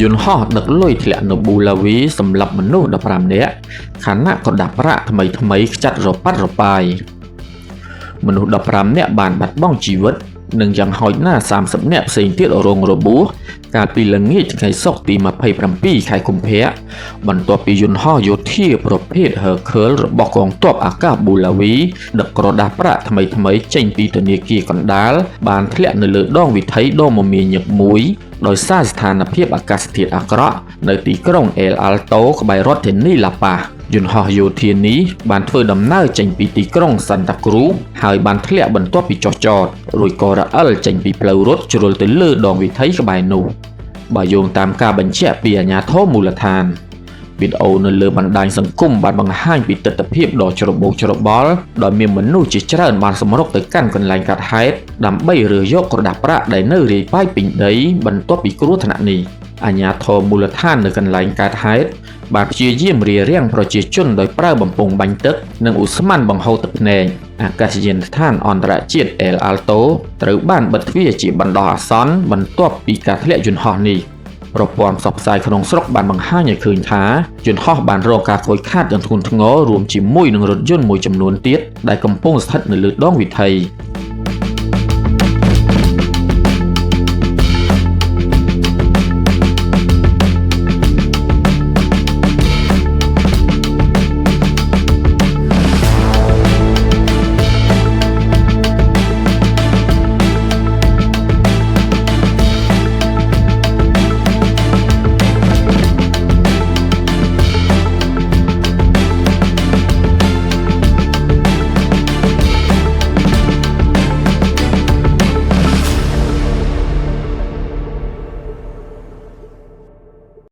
យន្តហោះដឹកលុយធ្លាក់នៅប៊ូឡាវីសម្រាប់មនុស្ស15នាក់ខណៈក៏ដាក់ប្រាក់ថ្មីខ្ចាត់រប៉ាត់របាយមនុស្ស15នាក់បានបាត់បង់ជីវិតនិងយ៉ាងហោចណាស់30នាក់ផ្សេងទៀតរងរបួសកាលពីល្ងាចថ្ងៃសុក្រទី27ខែកុម្ភៈបន្ទាប់ពីយន្តហោះយោធាប្រភេទ Hercules របស់កងទ័ពអាកាសប៊ូឡាវីដឹកក្រដាសប្រាក់ថ្មីចេញពីធនាគារកណ្ដាលបានធ្លាក់នៅលើដងវិថីដ៏មមាញឹកមួយដោយសារស្ថានភាពអាកាសធាតុអាក្រក់នៅទីក្រុង El Alto ក្បែររដ្ឋធានី La Paz យន្តហោះយោធានេះបានធ្វើដំណើរចេញពីទីក្រុង Santa Cruz ហើយបានធ្លាក់បន្ទាប់ពីចុះចតរួចក៏រអិលចេញពីផ្លូវរត់ជ្រុលទៅលើដងវិថីក្បែរនោះបើយោងតាមការបញ្ជាក់ពីអាជ្ញាធរមូលដ្ឋានវីដេអូនៅលើបណ្ដាញសង្គមបានបង្ហាញពីទិដ្ឋភាពដ៏ច្របូកច្របល់ដោយមានមនុស្សជាច្រើនបានសម្រុកទៅកាន់កន្លែងកាត់ហេតុដើម្បីរើសយកក្រដាសប្រាក់ដែលនៅរាយប៉ាយពេញដីបន្ទាប់ពីគ្រោះថ្នាក់នេះអាជ្ញាធរមូលដ្ឋាននៅកន្លែងកើតហេតុបានព្យាយាមរារាំងប្រជាជនដោយប្រើបំពង់បាញ់ទឹកនិងឧស្ម័នបង្ហូរទឹកភ្នែកអាកាសយានដ្ឋានអន្តរជាតិ El Alto ត្រូវបានបិទទ្វារជាបណ្ដោះអាសន្នបន្ទាប់ពីការធ្លាក់យន្តហោះនេះប្រព័ន្ធផ្សព្វផ្សាយក្នុងស្រុកបានបង្ហាញឲ្យឃើញថាយន្តហោះបានរងការខូចខាតយ៉ាងធ្ងន់ធ្ងររួមជាមួយនឹងរថយន្តមួយចំនួនទៀតដែលកំពុងស្ថិតនៅលើដងវិថី